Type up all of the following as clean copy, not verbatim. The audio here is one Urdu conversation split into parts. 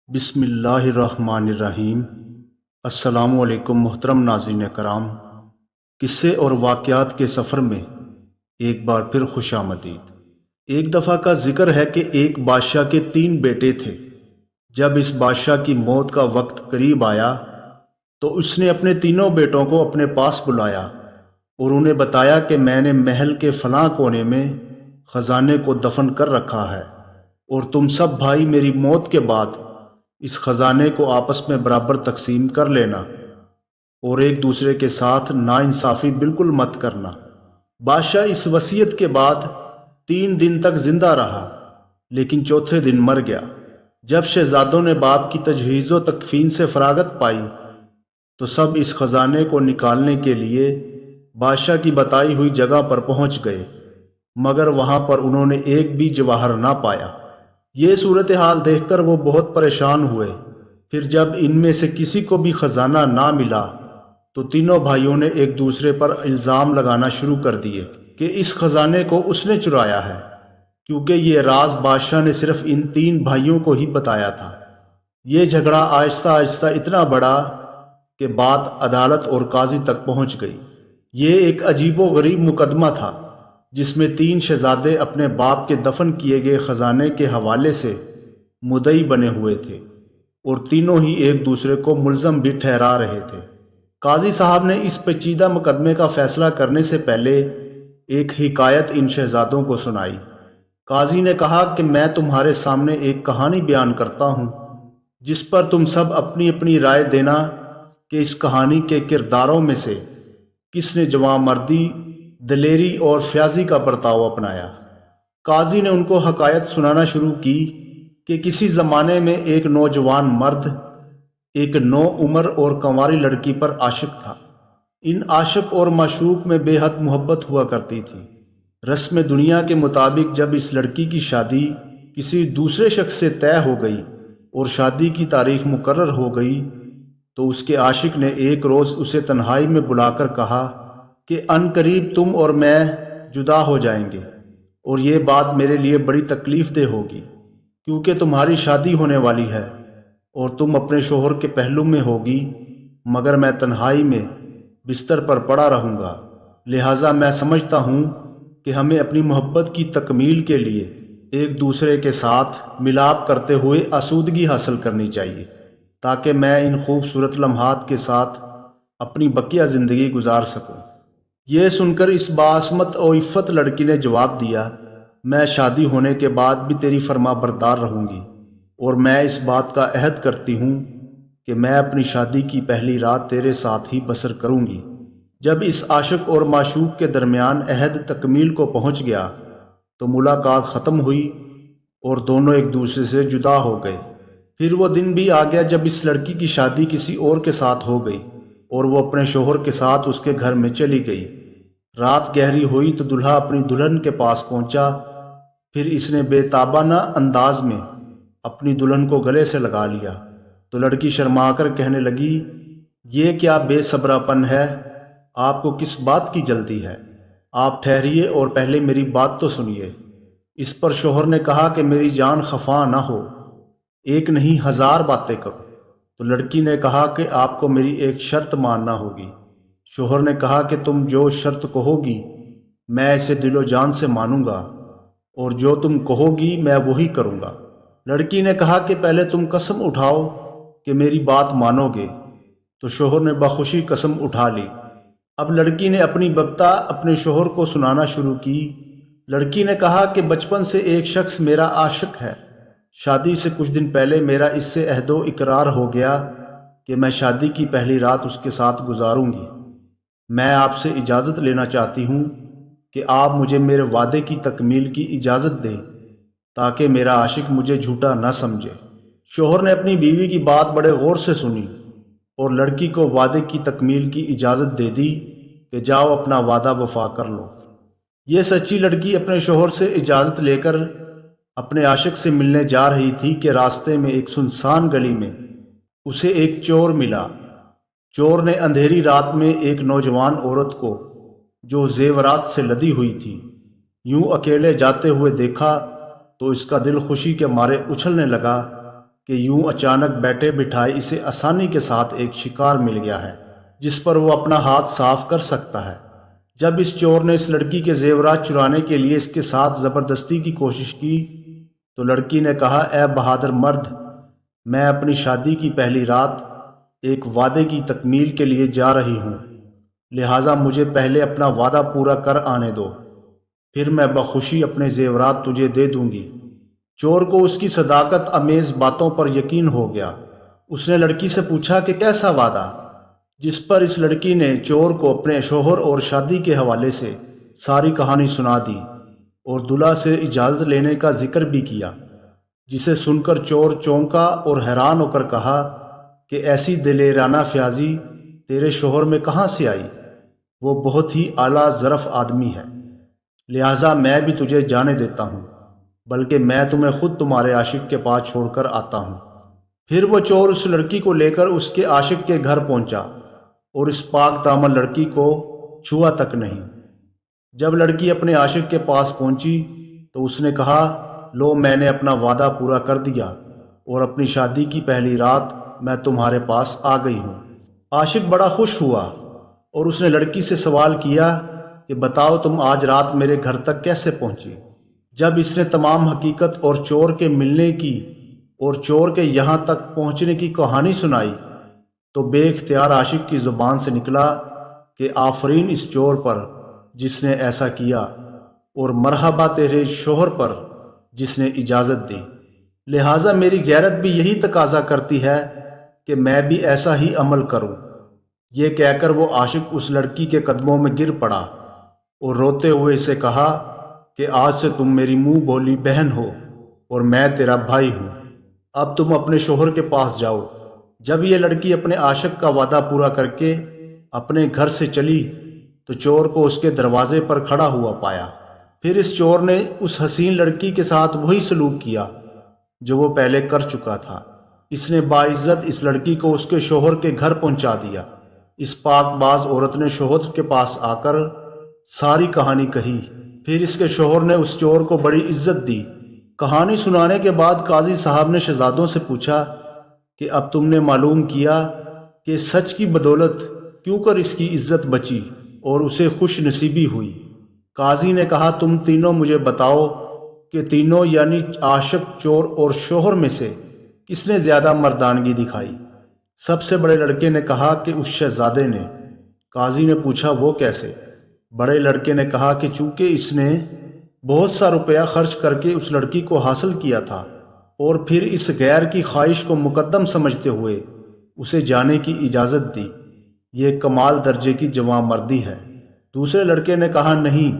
بسم اللہ الرحمن الرحیم۔ السلام علیکم محترم ناظرین کرام، قصے اور واقعات کے سفر میں ایک بار پھر خوش آمدید۔ ایک دفعہ کا ذکر ہے کہ ایک بادشاہ کے 3 بیٹے تھے۔ جب اس بادشاہ کی موت کا وقت قریب آیا تو اس نے اپنے تینوں بیٹوں کو اپنے پاس بلایا اور انہیں بتایا کہ میں نے محل کے فلاں کونے میں خزانے کو دفن کر رکھا ہے، اور تم سب بھائی میری موت کے بعد اس خزانے کو آپس میں برابر تقسیم کر لینا، اور ایک دوسرے کے ساتھ ناانصافی بالکل مت کرنا۔ بادشاہ اس وصیت کے بعد 3 دن تک زندہ رہا، لیکن چوتھے دن مر گیا۔ جب شہزادوں نے باپ کی تجہیز و تکفین سے فراغت پائی تو سب اس خزانے کو نکالنے کے لیے بادشاہ کی بتائی ہوئی جگہ پر پہنچ گئے، مگر وہاں پر انہوں نے ایک بھی جواہر نہ پایا۔ یہ صورتحال دیکھ کر وہ بہت پریشان ہوئے۔ پھر جب ان میں سے کسی کو بھی خزانہ نہ ملا تو تینوں بھائیوں نے ایک دوسرے پر الزام لگانا شروع کر دیے کہ اس خزانے کو اس نے چرایا ہے، کیونکہ یہ راز بادشاہ نے صرف ان 3 بھائیوں کو ہی بتایا تھا۔ یہ جھگڑا آہستہ آہستہ اتنا بڑا کہ بات عدالت اور قاضی تک پہنچ گئی۔ یہ ایک عجیب و غریب مقدمہ تھا جس میں 3 شہزادے اپنے باپ کے دفن کیے گئے خزانے کے حوالے سے مدعی بنے ہوئے تھے، اور تینوں ہی ایک دوسرے کو ملزم بھی ٹھہرا رہے تھے۔ قاضی صاحب نے اس پیچیدہ مقدمے کا فیصلہ کرنے سے پہلے ایک حکایت ان شہزادوں کو سنائی۔ قاضی نے کہا کہ میں تمہارے سامنے ایک کہانی بیان کرتا ہوں، جس پر تم سب اپنی اپنی رائے دینا کہ اس کہانی کے کرداروں میں سے کس نے جواں مردی، دلیری اور فیاضی کا برتاؤ اپنایا۔ قاضی نے ان کو حکایت سنانا شروع کی کہ کسی زمانے میں ایک نوجوان مرد ایک نوعمر اور کنواری لڑکی پر عاشق تھا۔ ان عاشق اور معشوق میں بے حد محبت ہوا کرتی تھی۔ رسم دنیا کے مطابق جب اس لڑکی کی شادی کسی دوسرے شخص سے طے ہو گئی اور شادی کی تاریخ مقرر ہو گئی تو اس کے عاشق نے ایک روز اسے تنہائی میں بلا کر کہا کہ عن قریب تم اور میں جدا ہو جائیں گے، اور یہ بات میرے لیے بڑی تکلیف دہ ہوگی، کیونکہ تمہاری شادی ہونے والی ہے اور تم اپنے شوہر کے پہلو میں ہوگی، مگر میں تنہائی میں بستر پر پڑا رہوں گا۔ لہٰذا میں سمجھتا ہوں کہ ہمیں اپنی محبت کی تکمیل کے لیے ایک دوسرے کے ساتھ ملاپ کرتے ہوئے آسودگی حاصل کرنی چاہیے، تاکہ میں ان خوبصورت لمحات کے ساتھ اپنی بقیہ زندگی گزار سکوں۔ یہ سن کر اس باعصمت و عفت لڑکی نے جواب دیا، میں شادی ہونے کے بعد بھی تیری فرما بردار رہوں گی، اور میں اس بات کا عہد کرتی ہوں کہ میں اپنی شادی کی پہلی رات تیرے ساتھ ہی بسر کروں گی۔ جب اس عاشق اور معشوق کے درمیان عہد تکمیل کو پہنچ گیا تو ملاقات ختم ہوئی اور دونوں ایک دوسرے سے جدا ہو گئے۔ پھر وہ دن بھی آ گیا جب اس لڑکی کی شادی کسی اور کے ساتھ ہو گئی اور وہ اپنے شوہر کے ساتھ اس کے گھر میں چلی گئی۔ رات گہری ہوئی تو دلہا اپنی دلہن کے پاس پہنچا۔ پھر اس نے بے تابانہ انداز میں اپنی دلہن کو گلے سے لگا لیا تو لڑکی شرما کر کہنے لگی، یہ کیا بے صبرا پن ہے، آپ کو کس بات کی جلدی ہے؟ آپ ٹھہریے اور پہلے میری بات تو سنیے۔ اس پر شوہر نے کہا کہ میری جان خفا نہ ہو، ایک نہیں 1000 باتیں کرو۔ تو لڑکی نے کہا کہ آپ کو میری ایک شرط ماننا ہوگی۔ شوہر نے کہا کہ تم جو شرط کہو گی میں اسے دل و جان سے مانوں گا، اور جو تم کہو گی میں وہی کروں گا۔ لڑکی نے کہا کہ پہلے تم قسم اٹھاؤ کہ میری بات مانو گے۔ تو شوہر نے بخوشی قسم اٹھا لی۔ اب لڑکی نے اپنی ببتا اپنے شوہر کو سنانا شروع کی۔ لڑکی نے کہا کہ بچپن سے ایک شخص میرا عاشق ہے۔ شادی سے کچھ دن پہلے میرا اس سے عہد و اقرار ہو گیا کہ میں شادی کی پہلی رات اس کے ساتھ گزاروں گی۔ میں آپ سے اجازت لینا چاہتی ہوں کہ آپ مجھے میرے وعدے کی تکمیل کی اجازت دیں، تاکہ میرا عاشق مجھے جھوٹا نہ سمجھے۔ شوہر نے اپنی بیوی کی بات بڑے غور سے سنی اور لڑکی کو وعدے کی تکمیل کی اجازت دے دی کہ جاؤ اپنا وعدہ وفا کر لو۔ یہ سچی لڑکی اپنے شوہر سے اجازت لے کر اپنے عاشق سے ملنے جا رہی تھی کہ راستے میں ایک سنسان گلی میں اسے ایک چور ملا۔ چور نے اندھیری رات میں ایک نوجوان عورت کو جو زیورات سے لدی ہوئی تھی یوں اکیلے جاتے ہوئے دیکھا تو اس کا دل خوشی کے مارے اچھلنے لگا کہ یوں اچانک بیٹھے بٹھائے اسے آسانی کے ساتھ ایک شکار مل گیا ہے جس پر وہ اپنا ہاتھ صاف کر سکتا ہے۔ جب اس چور نے اس لڑکی کے زیورات چرانے کے لیے اس کے ساتھ زبردستی کی کوشش کی تو لڑکی نے کہا، اے بہادر مرد، میں اپنی شادی کی پہلی رات ایک وعدے کی تکمیل کے لیے جا رہی ہوں، لہٰذا مجھے پہلے اپنا وعدہ پورا کر آنے دو، پھر میں بخوشی اپنے زیورات تجھے دے دوں گی۔ چور کو اس کی صداقت آمیز باتوں پر یقین ہو گیا۔ اس نے لڑکی سے پوچھا کہ کیسا وعدہ؟ جس پر اس لڑکی نے چور کو اپنے شوہر اور شادی کے حوالے سے ساری کہانی سنا دی اور دلہا سے اجازت لینے کا ذکر بھی کیا، جسے سن کر چور چونکا اور حیران ہو کر کہا کہ ایسی دلیرانہ فیاضی تیرے شوہر میں کہاں سے آئی؟ وہ بہت ہی اعلیٰ ظرف آدمی ہے، لہٰذا میں بھی تجھے جانے دیتا ہوں، بلکہ میں تمہیں خود تمہارے عاشق کے پاس چھوڑ کر آتا ہوں۔ پھر وہ چور اس لڑکی کو لے کر اس کے عاشق کے گھر پہنچا اور اس پاک دامن لڑکی کو چھوا تک نہیں۔ جب لڑکی اپنے عاشق کے پاس پہنچی تو اس نے کہا، لو میں نے اپنا وعدہ پورا کر دیا اور اپنی شادی کی پہلی رات میں تمہارے پاس آ گئی ہوں۔ عاشق بڑا خوش ہوا اور اس نے لڑکی سے سوال کیا کہ بتاؤ تم آج رات میرے گھر تک کیسے پہنچی؟ جب اس نے تمام حقیقت اور چور کے ملنے کی اور چور کے یہاں تک پہنچنے کی کہانی سنائی تو بے اختیار عاشق کی زبان سے نکلا کہ آفرین اس چور پر جس نے ایسا کیا، اور مرحبا تیرے شوہر پر جس نے اجازت دی، لہٰذا میری غیرت بھی یہی تقاضا کرتی ہے کہ میں بھی ایسا ہی عمل کروں۔ یہ کہہ کر وہ عاشق اس لڑکی کے قدموں میں گر پڑا اور روتے ہوئے اسے کہا کہ آج سے تم میری منہ بولی بہن ہو اور میں تیرا بھائی ہوں، اب تم اپنے شوہر کے پاس جاؤ۔ جب یہ لڑکی اپنے عاشق کا وعدہ پورا کر کے اپنے گھر سے چلی تو چور کو اس کے دروازے پر کھڑا ہوا پایا۔ پھر اس چور نے اس حسین لڑکی کے ساتھ وہی سلوک کیا جو وہ پہلے کر چکا تھا۔ اس نے باعزت اس لڑکی کو اس کے شوہر کے گھر پہنچا دیا۔ اس پاک باز عورت نے شوہر کے پاس آ کر ساری کہانی کہی۔ پھر اس کے شوہر نے اس چور کو بڑی عزت دی۔ کہانی سنانے کے بعد قاضی صاحب نے شہزادوں سے پوچھا کہ اب تم نے معلوم کیا کہ سچ کی بدولت کیوں کر اس کی عزت بچی اور اسے خوش نصیبی ہوئی؟ قاضی نے کہا، تم تینوں مجھے بتاؤ کہ تینوں یعنی عاشق، چور اور شوہر میں سے کس نے زیادہ مردانگی دکھائی؟ سب سے بڑے لڑکے نے کہا کہ اس شہزادے نے۔ قاضی نے پوچھا، وہ کیسے؟ بڑے لڑکے نے کہا کہ چونکہ اس نے بہت سا روپیہ خرچ کر کے اس لڑکی کو حاصل کیا تھا اور پھر اس غیر کی خواہش کو مقدم سمجھتے ہوئے اسے جانے کی اجازت دی۔ یہ کمال درجے کی جواں مردی ہے۔ دوسرے لڑکے نے کہا، نہیں،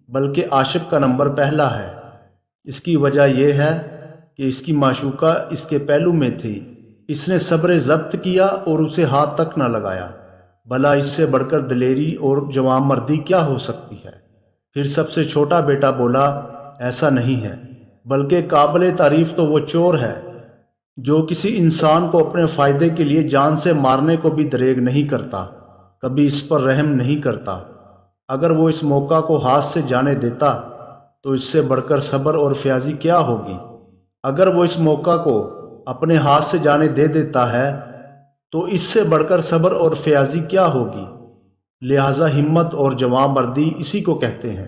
بلکہ عاشق کا نمبر پہلا ہے۔ اس کی وجہ یہ ہے کہ اس کی معشوقہ اس کے پہلو میں تھی، اس نے صبر ضبط کیا اور اسے ہاتھ تک نہ لگایا۔ بھلا اس سے بڑھ کر دلیری اور جواں مردی کیا ہو سکتی ہے؟ پھر سب سے چھوٹا بیٹا بولا، ایسا نہیں ہے، بلکہ قابل تعریف تو وہ چور ہے جو کسی انسان کو اپنے فائدے کے لیے جان سے مارنے کو بھی دریغ نہیں کرتا، کبھی اس پر رحم نہیں کرتا۔ اگر وہ اس موقع کو ہاتھ سے جانے دیتا تو اس سے بڑھ کر صبر اور فیاضی کیا ہوگی؟ اگر وہ اس موقع کو اپنے ہاتھ سے جانے دے دیتا ہے تو اس سے بڑھ کر صبر اور فیاضی کیا ہوگی؟ لہٰذا ہمت اور جواں مردی اسی کو کہتے ہیں۔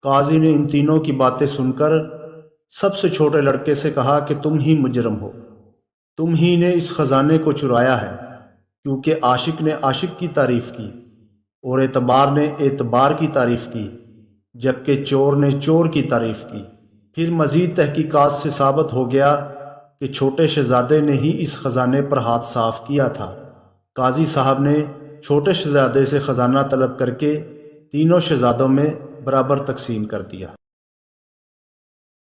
قاضی نے ان تینوں کی باتیں سن کر سب سے چھوٹے لڑکے سے کہا کہ تم ہی مجرم ہو، تم ہی نے اس خزانے کو چرایا ہے، کیونکہ عاشق نے عاشق کی تعریف کی اور اعتبار نے اعتبار کی تعریف کی، جبکہ چور نے چور کی تعریف کی۔ پھر مزید تحقیقات سے ثابت ہو گیا کہ چھوٹے شہزادے نے ہی اس خزانے پر ہاتھ صاف کیا تھا۔ قاضی صاحب نے چھوٹے شہزادے سے خزانہ طلب کر کے تینوں شہزادوں میں برابر تقسیم کر دیا۔